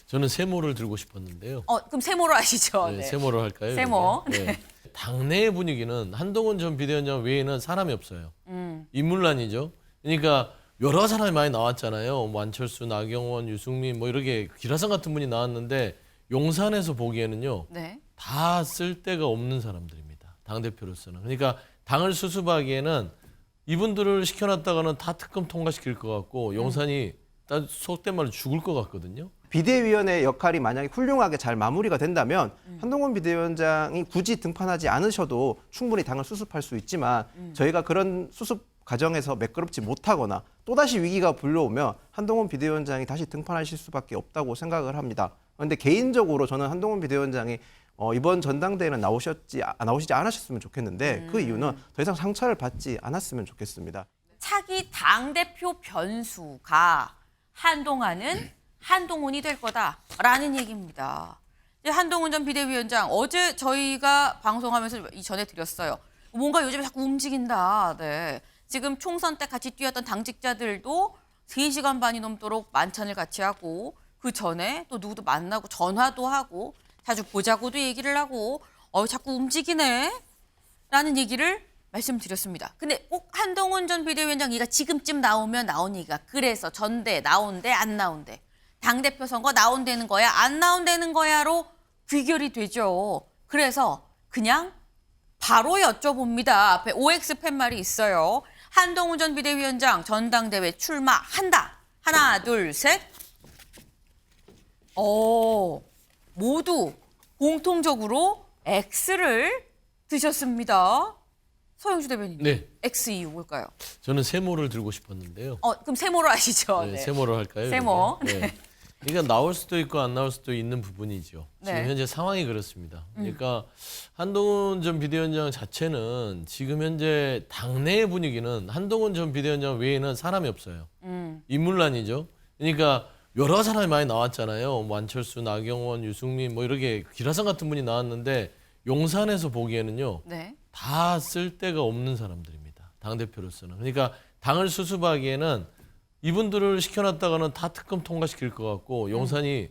저는 세모를 들고 싶었는데요. 그럼 세모로 하시죠. 네, 네. 세모로 할까요? 세모. 이렇게? 네. 당내 분위기는 한동훈 전 비대위원장 외에는 사람이 없어요. 인물난이죠. 그러니까 여러 사람이 많이 나왔잖아요. 뭐 안철수, 나경원, 유승민 뭐 이렇게 기라성 같은 분이 나왔는데 용산에서 보기에는요. 네. 다 쓸데가 없는 사람들입니다. 당대표로서는. 그러니까 당을 수습하기에는 이분들을 시켜놨다가는 다 특검 통과시킬 것 같고 용산이 속된 말로 죽을 것 같거든요. 비대위원회 역할이 만약에 훌륭하게 잘 마무리가 된다면 한동훈 비대위원장이 굳이 등판하지 않으셔도 충분히 당을 수습할 수 있지만 저희가 그런 수습 과정에서 매끄럽지 못하거나 또다시 위기가 불러오면 한동훈 비대위원장이 다시 등판하실 수밖에 없다고 생각을 합니다. 그런데 개인적으로 저는 한동훈 비대위원장이 이번 전당대회는 나오시지 않으셨으면 좋겠는데 그 이유는 더 이상 상처를 받지 않았으면 좋겠습니다. 차기 당대표 변수가 한동안은 한동훈이 될 거다라는 얘기입니다. 이제 한동훈 전 비대위원장 어제 저희가 방송하면서 이전에 드렸어요. 뭔가 요즘에 자꾸 움직인다. 네. 지금 총선 때 같이 뛰었던 당직자들도 3시간 반이 넘도록 만찬을 같이 하고 그 전에 또 누구도 만나고 전화도 하고 자주 보자고도 얘기를 하고 자꾸 움직이네 라는 얘기를 말씀드렸습니다. 근데 꼭 한동훈 전 비대위원장 얘기가 지금쯤 나오면 나온 얘기가 그래서 전대 나온대 안 나온대 당대표 선거 나온다는 거야 안 나온다는 거야로 귀결이 되죠. 그래서 그냥 바로 여쭤봅니다. 앞에 OX 팻말이 있어요. 한동훈 전 비대위원장 전당대회 출마한다. 하나, 둘, 셋. 모두 공통적으로 X를 드셨습니다. 서영주 대변인. 네. X 이유 뭘까요? 저는 세모를 들고 싶었는데요. 그럼 세모로 하시죠. 네, 네. 세모로 할까요? 세모. 이렇게? 네. 그러니까 나올 수도 있고 안 나올 수도 있는 부분이죠. 지금 네. 현재 상황이 그렇습니다. 그러니까 한동훈 전 비대위원장 자체는 지금 현재 당내 분위기는 한동훈 전 비대위원장 외에는 사람이 없어요. 인물난이죠. 그러니까 여러 사람이 많이 나왔잖아요. 뭐 안철수, 나경원, 유승민 뭐 이렇게 기라성 같은 분이 나왔는데 용산에서 보기에는요. 네. 다 쓸데가 없는 사람들입니다. 당대표로서는. 그러니까 당을 수습하기에는 이분들을 시켜놨다가는 다 특검 통과시킬 것 같고 용산이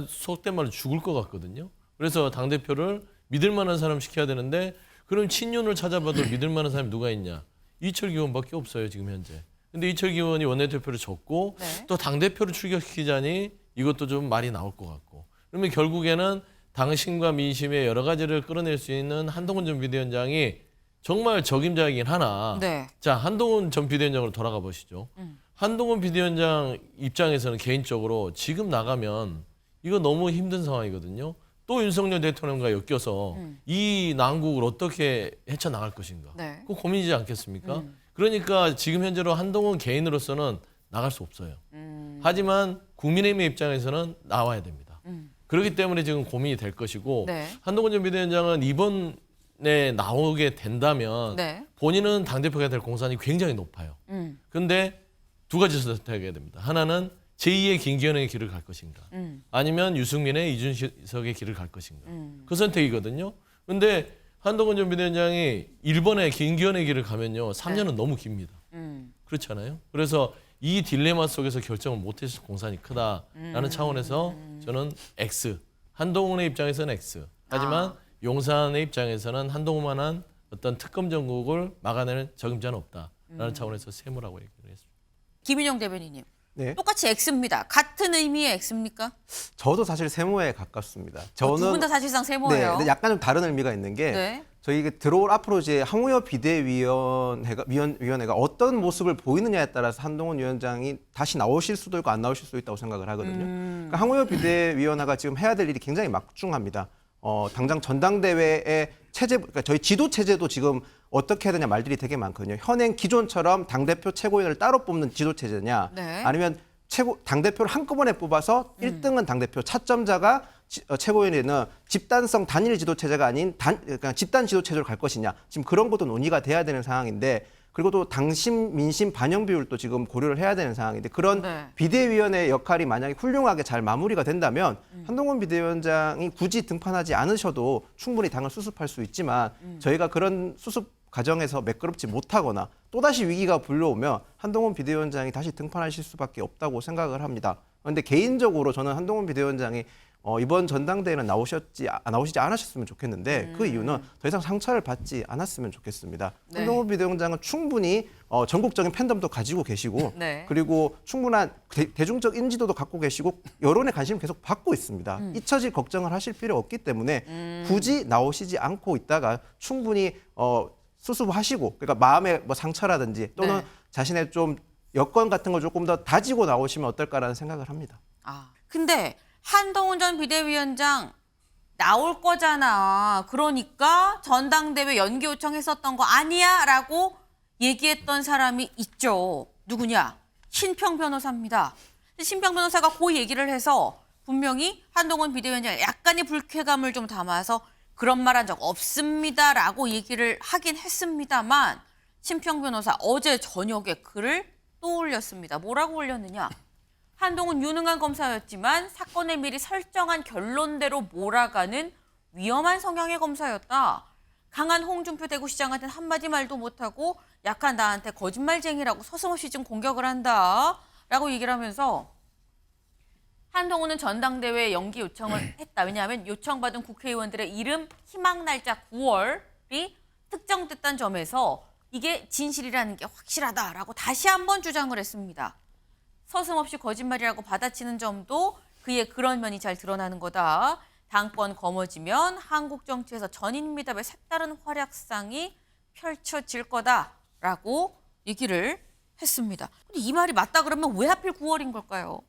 속된 말로 죽을 것 같거든요. 그래서 당대표를 믿을 만한 사람 시켜야 되는데 그럼 친윤을 찾아봐도 믿을 만한 사람이 누가 있냐. 이철기 의원밖에 없어요. 지금 현재. 근데 이철기 의원이 원내대표를 졌고 네. 또 당대표를 출격시키자니 이것도 좀 말이 나올 것 같고 그러면 결국에는 당심과 민심의 여러 가지를 끌어낼 수 있는 한동훈 전 비대위원장이 정말 적임자이긴 하나 네. 자 한동훈 전 비대위원장으로 돌아가 보시죠. 한동훈 비대위원장 입장에서는 개인적으로 지금 나가면 이거 너무 힘든 상황이거든요. 또 윤석열 대통령과 엮여서 이 난국을 어떻게 헤쳐나갈 것인가. 네. 그거 고민이지 않겠습니까? 그러니까 지금 현재로 한동훈 개인으로서는 나갈 수 없어요. 하지만 국민의힘의 입장에서는 나와야 됩니다. 그렇기 때문에 지금 고민이 될 것이고 네. 한동훈 전 비대위원장은 이번에 나오게 된다면 네. 본인은 당대표가 될 공산이 굉장히 높아요. 그런데 두 가지 선택해야 됩니다. 하나는 제2의 김기현의 길을 갈 것인가 아니면 유승민의 이준석의 길을 갈 것인가. 그 선택이거든요. 그런데 한동훈 전 비대위원장이 1번의 김기현의 길을 가면요. 3년은 너무 깁니다. 그렇잖아요. 그래서 이 딜레마 속에서 결정을 못했을 공산이 크다라는 차원에서 저는 X. 한동훈의 입장에서는 X. 하지만 용산의 입장에서는 한동훈만한 어떤 특검 전국을 막아내는 적임자는 없다라는 차원에서 세모라고 얘기를 했습니다. 김인영 대변인님. 네. 똑같이 X입니다. 같은 의미의 X입니까? 저도 사실 세모에 가깝습니다. 두 분 다 사실상 네, 세모예요. 근데 약간 좀 다른 의미가 있는 게 네. 저희 들어올 앞으로 이제 항우여 비대위원회가 어떤 모습을 보이느냐에 따라서 한동훈 위원장이 다시 나오실 수도 있고 안 나오실 수도 있다고 생각을 하거든요. 그러니까 항우여 비대위원회가 지금 해야 될 일이 굉장히 막중합니다. 당장 전당대회의 체제, 그러니까 저희 지도 체제도 지금 어떻게 해야 되냐 말들이 되게 많거든요. 현행 기존처럼 당대표 최고위원을 따로 뽑는 지도 체제냐, 네. 아니면 당대표를 한꺼번에 뽑아서 1등은 당대표, 차점자가 최고위원회는 집단성 단일 지도 체제가 아닌 그러니까 집단 지도 체제로 갈 것이냐. 지금 그런 것도 논의가 돼야 되는 상황인데 그리고 또 당심, 민심 반영 비율도 지금 고려를 해야 되는 상황인데 그런 네. 비대위원회 역할이 만약에 훌륭하게 잘 마무리가 된다면 한동훈 비대위원장이 굳이 등판하지 않으셔도 충분히 당을 수습할 수 있지만 저희가 그런 수습 과정에서 매끄럽지 못하거나 또다시 위기가 불러오면 한동훈 비대위원장이 다시 등판하실 수밖에 없다고 생각을 합니다. 그런데 개인적으로 저는 한동훈 비대위원장이 이번 전당대회는 나오시지 않으셨으면 좋겠는데 그 이유는 더 이상 상처를 받지 않았으면 좋겠습니다. 네. 한동훈 비대위원장은 충분히 전국적인 팬덤도 가지고 계시고 네. 그리고 충분한 대중적 인지도도 갖고 계시고 여론의 관심을 계속 받고 있습니다. 잊혀질 걱정을 하실 필요 없기 때문에 굳이 나오시지 않고 있다가 충분히 수습하시고 그러니까 마음의 뭐 상처라든지 또는 네. 자신의 좀 여건 같은 걸 조금 더 다지고 나오시면 어떨까라는 생각을 합니다. 근데 한동훈 전 비대위원장 나올 거잖아. 그러니까 전당대회 연기 요청했었던 거 아니야? 라고 얘기했던 사람이 있죠. 누구냐? 신평 변호사입니다. 신평 변호사가 그 얘기를 해서 분명히 한동훈 비대위원장 약간의 불쾌감을 좀 담아서 그런 말 한 적 없습니다. 라고 얘기를 하긴 했습니다만 신평 변호사 어제 저녁에 글을 또 올렸습니다. 뭐라고 올렸느냐? 한동훈 유능한 검사였지만 사건을 미리 설정한 결론대로 몰아가는 위험한 성향의 검사였다. 강한 홍준표 대구시장한테는 한마디 말도 못하고 약한 나한테 거짓말쟁이라고 서슴없이 좀 공격을 한다. 라고 얘기를 하면서 한동훈은 전당대회 연기 요청을 했다. 왜냐하면 요청받은 국회의원들의 이름 희망 날짜 9월이 특정됐다는 점에서 이게 진실이라는 게 확실하다라고 다시 한번 주장을 했습니다. 서슴없이 거짓말이라고 받아치는 점도 그의 그런 면이 잘 드러나는 거다. 당권 거머쥐면 한국 정치에서 전인미답의 색다른 활약상이 펼쳐질 거다라고 얘기를 했습니다. 근데 이 말이 맞다 그러면 왜 하필 9월인 걸까요?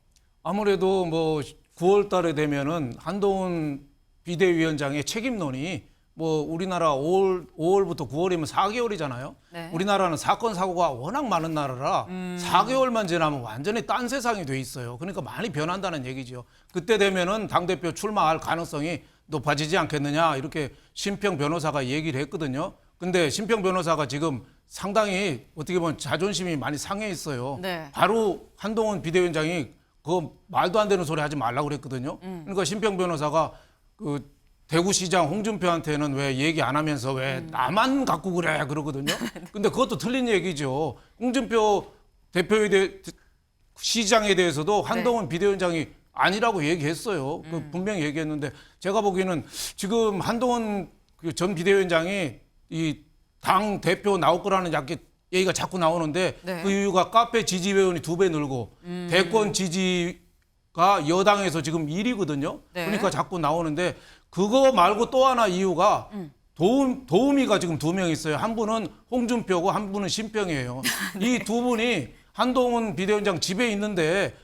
아무래도 뭐 9월 달에 되면은 한동훈 비대위원장의 책임론이 뭐 우리나라 5월부터 9월이면 4개월이잖아요. 네. 우리나라는 사건 사고가 워낙 많은 나라라 4개월만 지나면 완전히 딴 세상이 돼 있어요. 그러니까 많이 변한다는 얘기죠. 그때 되면은 당대표 출마할 가능성이 높아지지 않겠느냐 이렇게 신평 변호사가 얘기를 했거든요. 근데 신평 변호사가 지금 상당히 어떻게 보면 자존심이 많이 상해 있어요. 네. 바로 한동훈 비대위원장이 그 말도 안 되는 소리 하지 말라고 그랬거든요. 그러니까 신평 변호사가 그 대구시장 홍준표한테는 왜 얘기 안 하면서 왜 나만 갖고 그래 그러거든요. 근데 그것도 틀린 얘기죠. 홍준표 시장에 대해서도 한동훈 비대위원장이 아니라고 얘기했어요. 그 분명히 얘기했는데 제가 보기에는 지금 한동훈 전 비대위원장이 이 당 대표 나올 거라는 얘기가 자꾸 나오는데 네. 그 이유가 카페 지지 회원이 2배 늘고 대권 지지가 여당에서 지금 1위거든요. 네. 그러니까 자꾸 나오는데 그거 말고 또 하나 이유가 도우미가 지금 2명 있어요. 한 분은 홍준표고 한 분은 신평이에요. 이 두 분이 한동훈 비대위원장 집에 있는데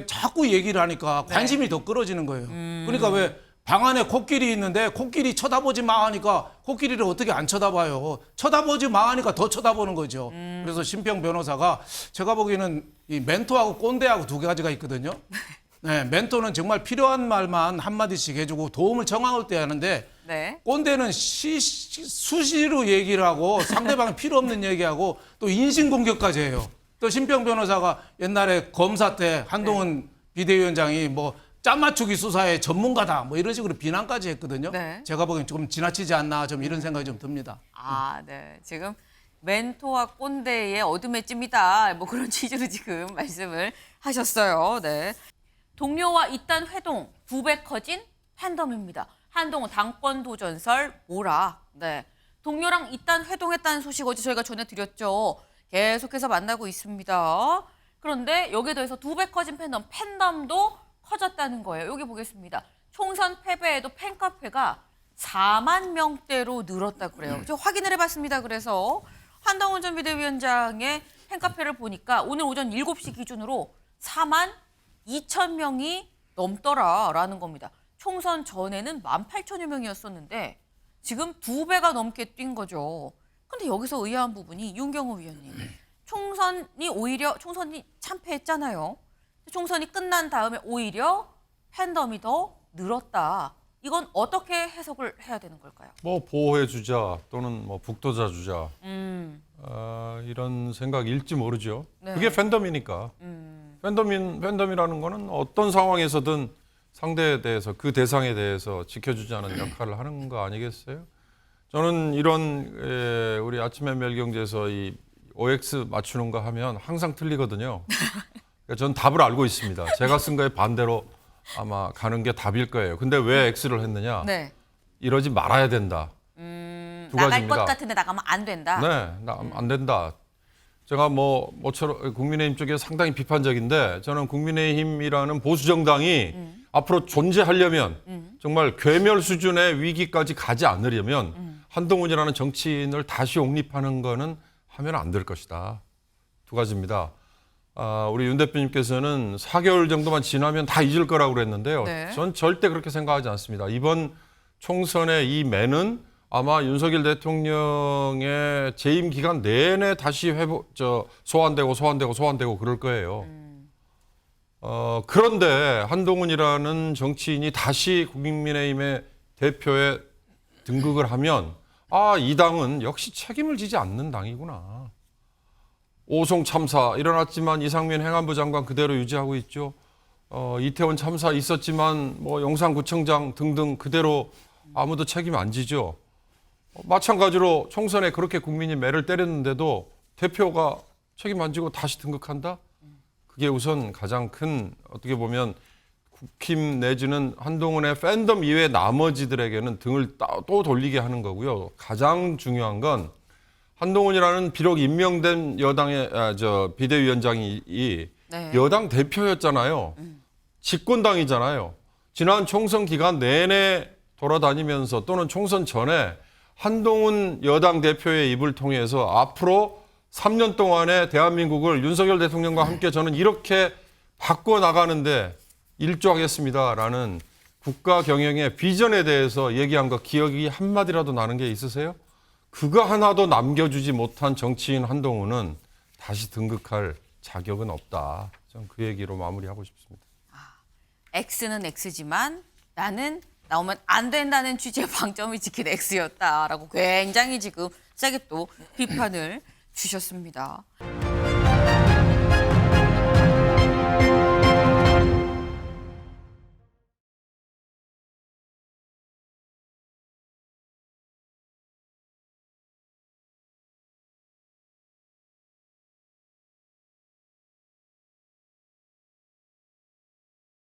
자꾸 얘기를 하니까 관심이 더 끌어지는 거예요. 그러니까 왜 방 안에 코끼리 있는데 코끼리 쳐다보지 마 하니까 코끼리를 어떻게 안 쳐다봐요. 쳐다보지 마 하니까 더 쳐다보는 거죠. 그래서 신평 변호사가 제가 보기에는 이 멘토하고 꼰대하고 두 가지가 있거든요. 네, 멘토는 정말 필요한 말만 한마디씩 해주고 도움을 청할 때 하는데 네. 꼰대는 수시로 얘기를 하고 상대방이 필요 없는 얘기하고 또 인신공격까지 해요. 또 신평 변호사가 옛날에 검사 때 한동훈 비대위원장이 뭐 짠 맞추기 수사의 전문가다 뭐 이런 식으로 비난까지 했거든요. 네. 제가 보기엔 조금 지나치지 않나 좀 이런 생각이 좀 듭니다. 네. 지금 멘토와 꼰대의 어둠의 찜이다. 뭐 그런 취지로 지금 말씀을 하셨어요. 네. 동료와 이딴 회동 2배 커진 팬덤입니다. 한동훈 당권 도전설 뭐라. 네. 동료랑 이딴 회동했다는 소식 어제 저희가 전해드렸죠. 계속해서 만나고 있습니다. 그런데 여기에 더해서 2배 커진 팬덤도 커졌다는 거예요. 여기 보겠습니다. 총선 패배에도 팬카페가 4만 명대로 늘었다고 그래요. 저 확인을 해봤습니다. 그래서 한동훈 전 비대위원장의 팬카페를 보니까 오늘 오전 7시 기준으로 4만 2천 명이 넘더라라는 겁니다. 총선 전에는 18,000여 명이었었는데 지금 2배가 넘게 뛴 거죠. 근데 여기서 의아한 부분이 윤경호 위원님. 총선이 참패했잖아요. 총선이 끝난 다음에 오히려 팬덤이 더 늘었다. 이건 어떻게 해석을 해야 되는 걸까요? 뭐 보호해주자 또는 뭐 북돋아 주자 이런 생각일지 모르죠. 네. 그게 팬덤이니까. 팬덤이라는 거는 어떤 상황에서든 상대에 대해서 그 대상에 대해서 지켜주자는 역할을 하는 거 아니겠어요? 저는 이런 우리 아침에 멜경제에서 이 OX 맞추는 거 하면 항상 틀리거든요. 그러니까 저는 답을 알고 있습니다. 제가 쓴 거에 반대로 아마 가는 게 답일 거예요. 근데 왜 X를 했느냐? 네. 이러지 말아야 된다. 두 나갈 가지입니다. 것 같은데 나가면 안 된다. 네, 안 된다. 제가 모처럼 국민의힘 쪽에 상당히 비판적인데 저는 국민의힘이라는 보수 정당이 앞으로 존재하려면 정말 괴멸 수준의 위기까지 가지 않으려면 한동훈이라는 정치인을 다시 옹립하는 거는 하면 안 될 것이다. 두 가지입니다. 우리 윤 대표님께서는 4개월 정도만 지나면 다 잊을 거라고 그랬는데요. 네. 전 절대 그렇게 생각하지 않습니다. 이번 총선의 이 매는 아마 윤석열 대통령의 재임 기간 내내 다시 소환되고 그럴 거예요. 그런데 한동훈이라는 정치인이 다시 국민의힘의 대표에 등극을 하면 이 당은 역시 책임을 지지 않는 당이구나. 오송 참사 일어났지만 이상민 행안부 장관 그대로 유지하고 있죠. 이태원 참사 있었지만 용산구청장 등등 그대로 아무도 책임 안 지죠. 마찬가지로 총선에 그렇게 국민이 매를 때렸는데도 대표가 책임 안 지고 다시 등극한다? 그게 우선 가장 큰 어떻게 보면 국힘 내지는 한동훈의 팬덤 이외 나머지들에게는 등을 또 돌리게 하는 거고요. 가장 중요한 건 한동훈이라는 비록 임명된 여당의 비대위원장이 네. 여당 대표였잖아요. 집권당이잖아요. 지난 총선 기간 내내 돌아다니면서 또는 총선 전에 한동훈 여당 대표의 입을 통해서 앞으로 3년 동안의 대한민국을 윤석열 대통령과 함께 저는 이렇게 바꿔나가는데 일조하겠습니다라는 국가 경영의 비전에 대해서 얘기한 거 기억이 한마디라도 나는 게 있으세요? 그거 하나도 남겨주지 못한 정치인 한동훈은 다시 등극할 자격은 없다. 저는 그 얘기로 마무리하고 싶습니다. X는 X지만 나는 나오면 안 된다는 취지의 방점을 지킨 X였다라고 굉장히 지금 세게 또 비판을 주셨습니다.